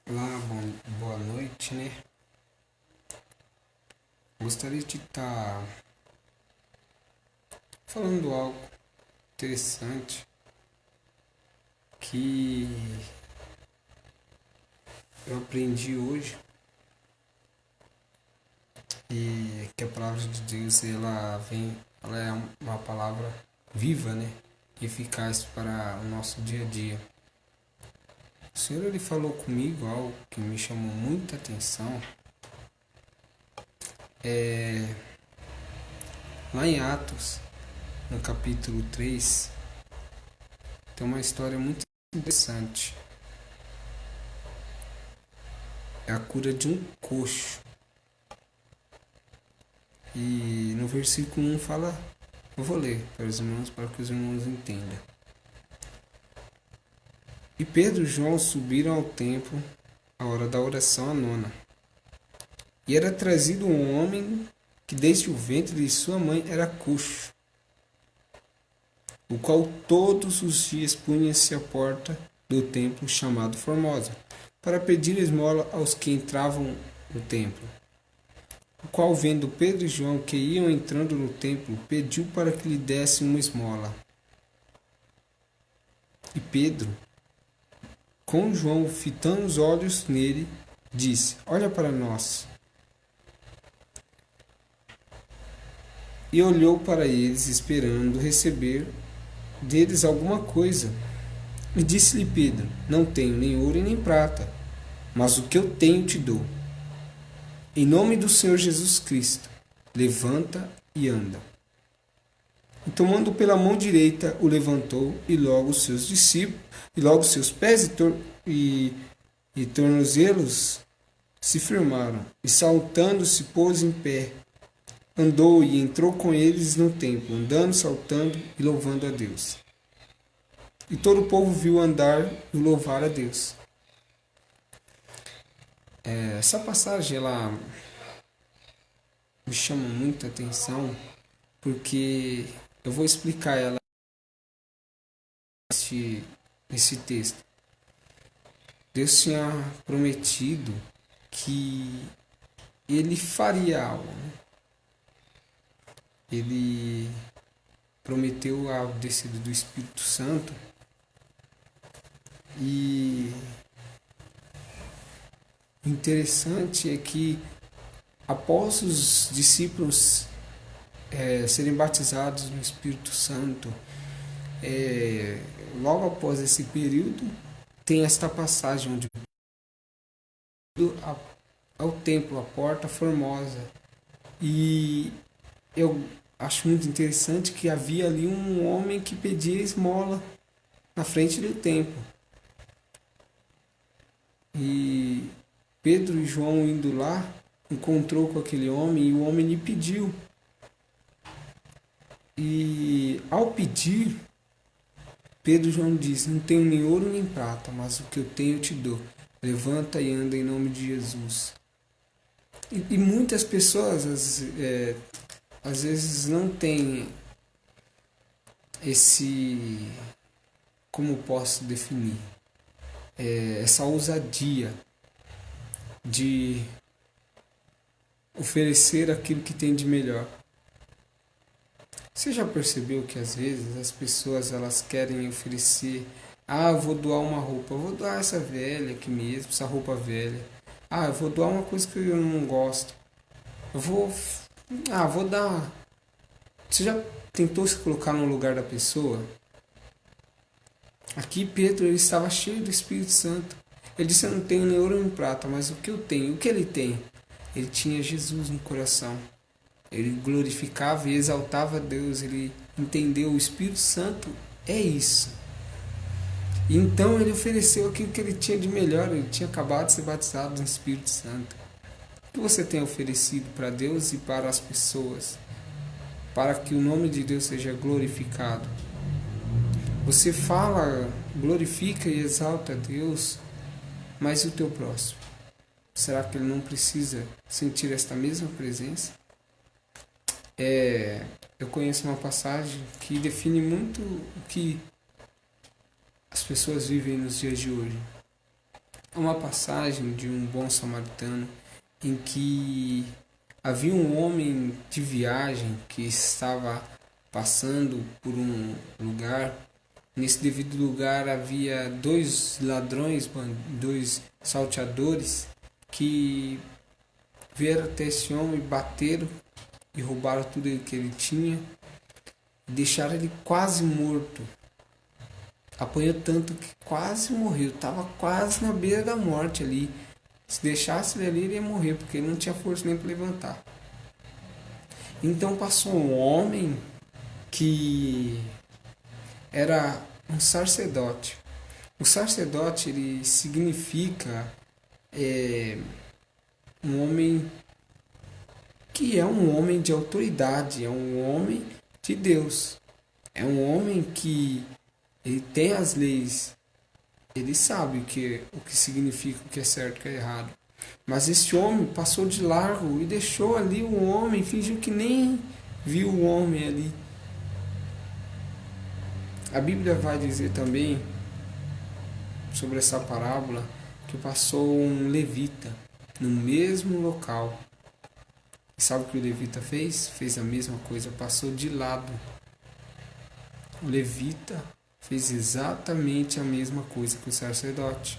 Olá, boa noite, né? Gostaria de estar falando algo interessante que eu aprendi hoje e que a palavra de Deus ela é uma palavra viva, né? Eficaz para o nosso dia a dia. O Senhor ele falou comigo algo que me chamou muita atenção. É lá em Atos, no capítulo 3, tem uma história muito interessante. É a cura de um coxo. E no versículo 1 fala, eu vou ler para os irmãos, para que os irmãos entendam. E Pedro e João subiram ao templo à hora da oração, a nona. E era trazido um homem que desde o ventre de sua mãe era coxo, o qual todos os dias punha-se à porta do templo chamado Formosa, para pedir esmola aos que entravam no templo. O qual, vendo Pedro e João que iam entrando no templo, pediu para que lhe dessem uma esmola. E Pedro, com João fitando os olhos nele, disse: Olha para nós. E olhou para eles, esperando receber deles alguma coisa. E disse-lhe Pedro: Não tenho nem ouro e nem prata, mas o que eu tenho te dou. Em nome do Senhor Jesus Cristo, levanta e anda. E tomando pela mão direita, o levantou, e logo os seus discípulos, e logo seus pés e tornozelos se firmaram, e saltando se pôs em pé. Andou e entrou com eles no templo, andando, saltando e louvando a Deus. E todo o povo viu andar e louvar a Deus. Essa passagem ela me chama muita atenção porque eu vou explicar ela nesse texto. Deus tinha prometido que ele faria algo, né? Ele prometeu a descida do Espírito Santo e o interessante é que após os discípulos serem batizados no Espírito Santo, logo após esse período, tem esta passagem onde ao templo, a porta formosa. E eu acho muito interessante que havia ali um homem que pedia esmola na frente do templo. E Pedro e João indo lá, encontrou com aquele homem e o homem lhe pediu. E ao pedir, Pedro e João disse: Não tenho nem ouro nem prata, mas o que eu tenho eu te dou. Levanta e anda em nome de Jesus. E muitas pessoas às vezes não têm esse, como posso definir, essa ousadia de oferecer aquilo que tem de melhor. Você já percebeu que às vezes as pessoas elas querem oferecer: eu vou doar uma roupa, eu vou doar essa velha aqui mesmo, essa roupa velha. Eu vou doar uma coisa que eu não gosto. Eu vou dar. Você já tentou se colocar no lugar da pessoa? Aqui Pedro ele estava cheio do Espírito Santo. Ele disse: Eu não tenho nem ouro nem prata, mas o que eu tenho? O que ele tem? Ele tinha Jesus no coração. Ele glorificava e exaltava a Deus. Ele entendeu: o Espírito Santo é isso. E então ele ofereceu aquilo que ele tinha de melhor. Ele tinha acabado de ser batizado no Espírito Santo. O que você tem oferecido para Deus e para as pessoas, para que o nome de Deus seja glorificado? Você fala, glorifica e exalta a Deus, mas e o teu próximo? Será que ele não precisa sentir esta mesma presença? Eu conheço uma passagem que define muito o que as pessoas vivem nos dias de hoje. uma passagem de um bom samaritano em que havia um homem de viagem que estava passando por um lugar. Nesse devido lugar havia dois ladrões, dois salteadores que vieram até esse homem, bateram e roubaram tudo que ele tinha e deixaram ele quase morto. Apanhou tanto que quase morreu, estava quase na beira da morte ali. Se deixasse ele ali, ele ia morrer, porque ele não tinha força nem para levantar. Então passou um homem que era um sacerdote. O sacerdote, ele significa um homem que é um homem de autoridade, é um homem de Deus. É um homem que ele tem as leis, ele sabe o que significa, o que é certo e o que é errado. Mas esse homem passou de largo e deixou ali o homem, fingiu que nem viu o homem ali. A Bíblia vai dizer também sobre essa parábola que passou um levita no mesmo local. E sabe o que o levita fez? Fez a mesma coisa, passou de lado. O levita fez exatamente a mesma coisa que o sacerdote.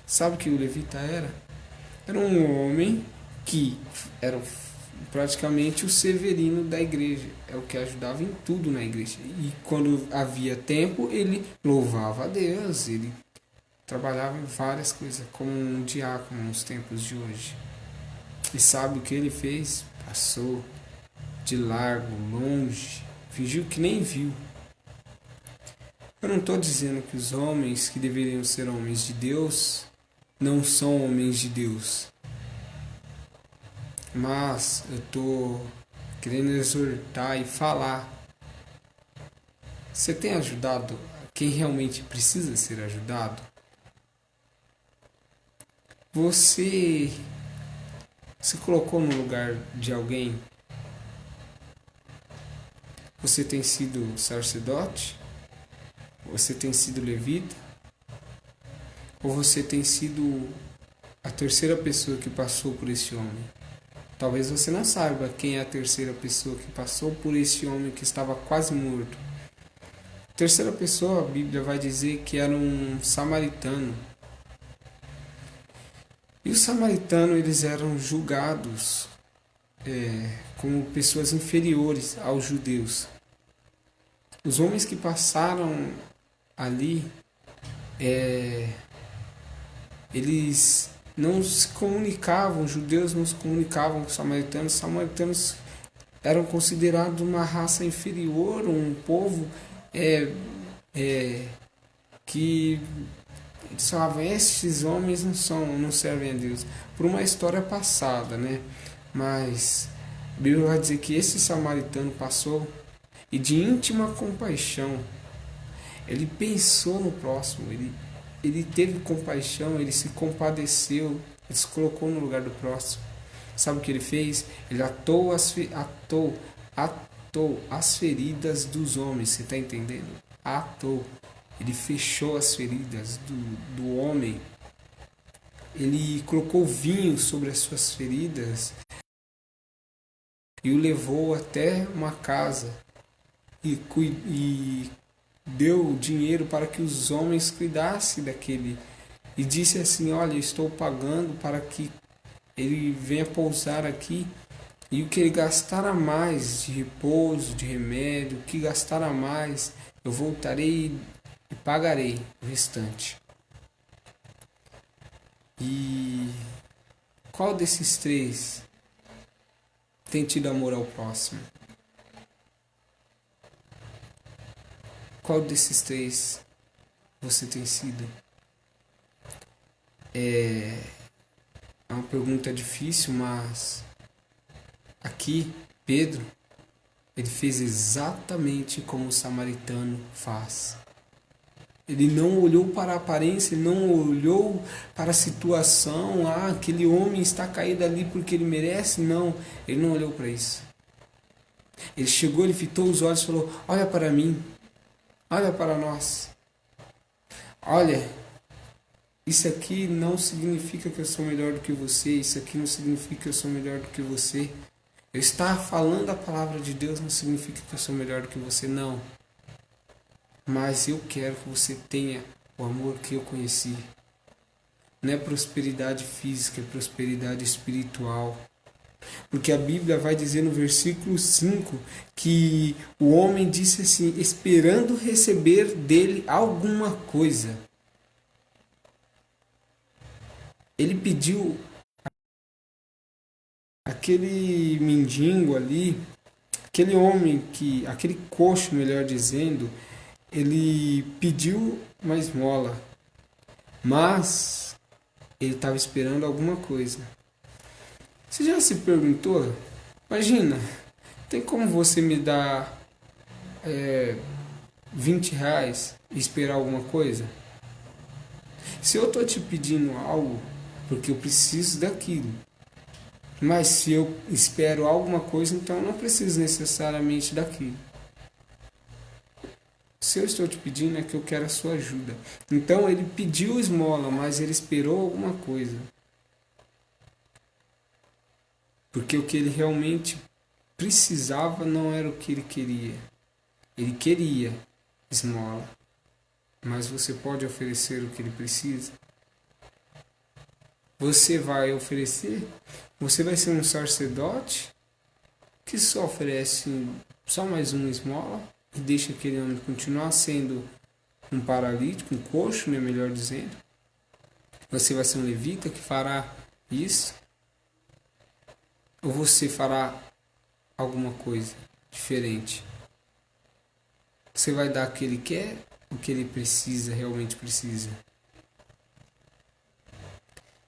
Sabe o que o levita era? Era um homem que era praticamente o severino da igreja. É o que ajudava em tudo na igreja. E quando havia tempo, ele louvava a Deus. Ele trabalhava em várias coisas, como um diácono nos tempos de hoje. E sabe o que ele fez? Passou de largo, longe, fingiu que nem viu. Eu não estou dizendo que os homens que deveriam ser homens de Deus não são homens de Deus. Mas eu estou querendo exortar e falar. Você tem ajudado quem realmente precisa ser ajudado? Você se colocou no lugar de alguém? Você tem sido sacerdote? Você tem sido levita? Ou você tem sido a terceira pessoa que passou por esse homem? Talvez você não saiba quem é a terceira pessoa que passou por esse homem que estava quase morto. A terceira pessoa, a Bíblia vai dizer que era um samaritano. E os samaritanos, eles eram julgados como pessoas inferiores aos judeus. Os homens que passaram ali, eles não se comunicavam, os judeus não se comunicavam com os samaritanos. Os samaritanos eram considerados uma raça inferior, um povo que eles falavam, esses homens não servem a Deus. Por uma história passada, né? Mas a Bíblia vai dizer que esse samaritano passou e de íntima compaixão, ele pensou no próximo, ele teve compaixão, ele se compadeceu, ele se colocou no lugar do próximo. Sabe o que ele fez? Ele atou as feridas dos homens, você está entendendo? Atou. Ele fechou as feridas do homem. Ele colocou vinho sobre as suas feridas e o levou até uma casa e deu dinheiro para que os homens cuidassem daquele. E disse assim, olha, eu estou pagando para que ele venha pousar aqui. E o que ele gastar a mais de repouso, de remédio, o que gastar a mais, eu voltarei e pagarei o restante. E qual desses três tem tido amor ao próximo? Qual desses três você tem sido? É uma pergunta difícil, mas aqui Pedro, ele fez exatamente como o samaritano faz. Ele não olhou para a aparência, ele não olhou para a situação, aquele homem está caído ali porque ele merece. Não, ele não olhou para isso. Ele chegou, ele fitou os olhos e falou, olha para mim, olha para nós. Olha, isso aqui não significa que eu sou melhor do que você, isso aqui não significa que eu sou melhor do que você. Eu estar falando a palavra de Deus não significa que eu sou melhor do que você, não. Mas eu quero que você tenha o amor que eu conheci. Não é prosperidade física, é prosperidade espiritual. Porque a Bíblia vai dizer no versículo 5 que o homem disse assim, esperando receber dele alguma coisa. Ele pediu aquele mendigo ali, aquele homem aquele coxo, melhor dizendo, ele pediu uma esmola, mas ele estava esperando alguma coisa. Você já se perguntou? Imagina, tem como você me dar 20 reais e esperar alguma coisa? Se eu estou te pedindo algo, porque eu preciso daquilo, mas se eu espero alguma coisa, então eu não preciso necessariamente daquilo. Se eu estou te pedindo é que eu quero a sua ajuda. Então ele pediu esmola, mas ele esperou alguma coisa. Porque o que ele realmente precisava não era o que ele queria. Ele queria esmola, mas você pode oferecer o que ele precisa? Você vai oferecer? Você vai ser um sacerdote que só oferece só mais uma esmola e deixa aquele homem continuar sendo um paralítico, um coxo, melhor dizendo? Você vai ser um levita que fará isso? Ou você fará alguma coisa diferente? Você vai dar o que ele quer, o que ele precisa, realmente precisa?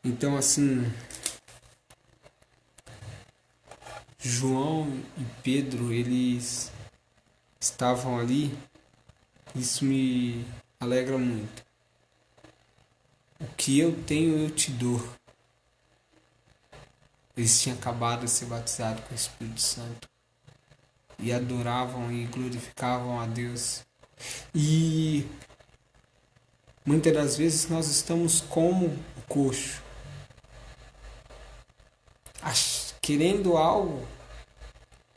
Então, assim, João e Pedro, eles estavam ali, isso me alegra muito. O que eu tenho, eu te dou. Eles tinham acabado de ser batizados com o Espírito Santo e adoravam e glorificavam a Deus. E muitas das vezes nós estamos como o coxo, querendo algo,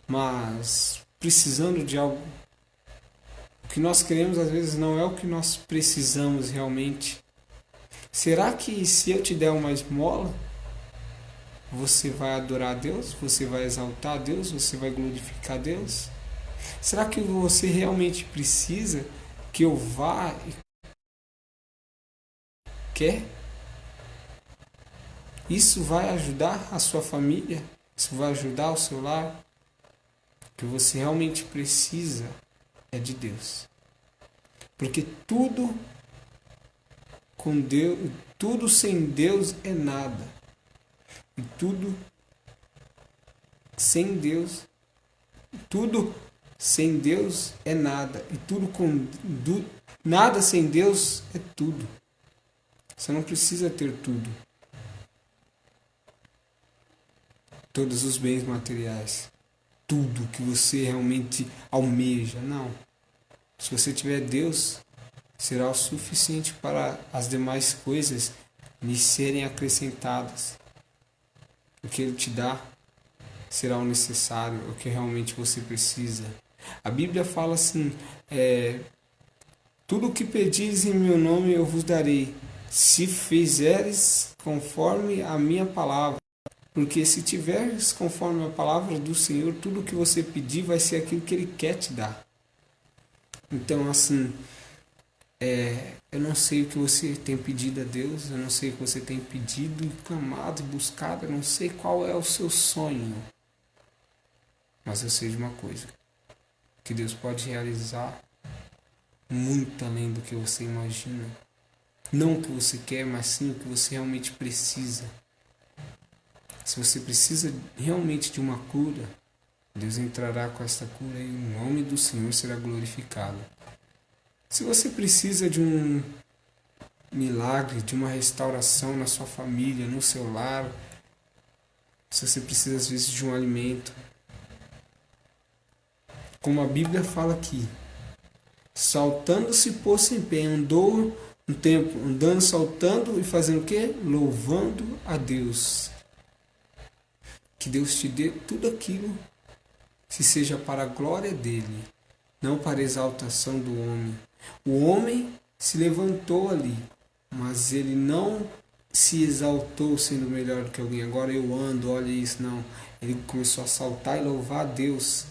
mas precisando de algo. O que nós queremos às vezes não é o que nós precisamos realmente. Será que se eu te der uma esmola, você vai adorar a Deus? Você vai exaltar a Deus? Você vai glorificar a Deus? Será que você realmente precisa que eu vá e quer? Isso vai ajudar a sua família? Isso vai ajudar o seu lar? O que você realmente precisa é de Deus. Porque tudo com Deus, tudo sem Deus é nada. E tudo sem Deus, tudo sem Deus é nada. E tudo com nada sem Deus é tudo. Você não precisa ter tudo. Todos os bens materiais, tudo que você realmente almeja, não. Se você tiver Deus, será o suficiente para as demais coisas lhe serem acrescentadas. O que Ele te dá será o necessário, o que realmente você precisa. A Bíblia fala assim, tudo o que pedires em meu nome eu vos darei, se fizeres conforme a minha palavra. Porque se tiveres conforme a palavra do Senhor, tudo o que você pedir vai ser aquilo que Ele quer te dar. Então, assim, eu não sei o que você tem pedido a Deus, eu não sei o que você tem pedido, clamado, buscado, eu não sei qual é o seu sonho. Mas eu sei de uma coisa, que Deus pode realizar muito além do que você imagina. Não o que você quer, mas sim o que você realmente precisa. Se você precisa realmente de uma cura, Deus entrará com esta cura e o nome do Senhor será glorificado. Se você precisa de um milagre, de uma restauração na sua família, no seu lar, se você precisa às vezes de um alimento, como a Bíblia fala aqui, saltando-se pôs em pé, andou um tempo andando, saltando e fazendo o quê? Louvando a Deus. Que Deus te dê tudo aquilo que seja para a glória dele, não para a exaltação do homem. O homem se levantou ali, mas ele não se exaltou sendo melhor do que alguém. Agora eu ando, olha isso, não. Ele começou a saltar e louvar a Deus.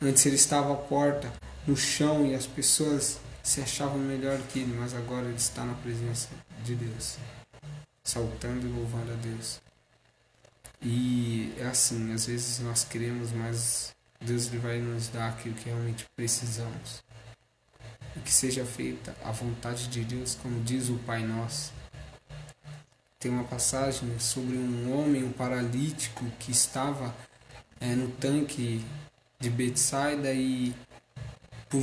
Antes ele estava à porta, no chão, e as pessoas se achavam melhor que ele, mas agora ele está na presença de Deus, saltando e louvando a Deus. E é assim, às vezes nós queremos, mas Deus ele vai nos dar aquilo que realmente precisamos. E que seja feita a vontade de Deus, como diz o Pai Nosso. Tem uma passagem sobre um homem, um paralítico, que estava no tanque de Betsaida e por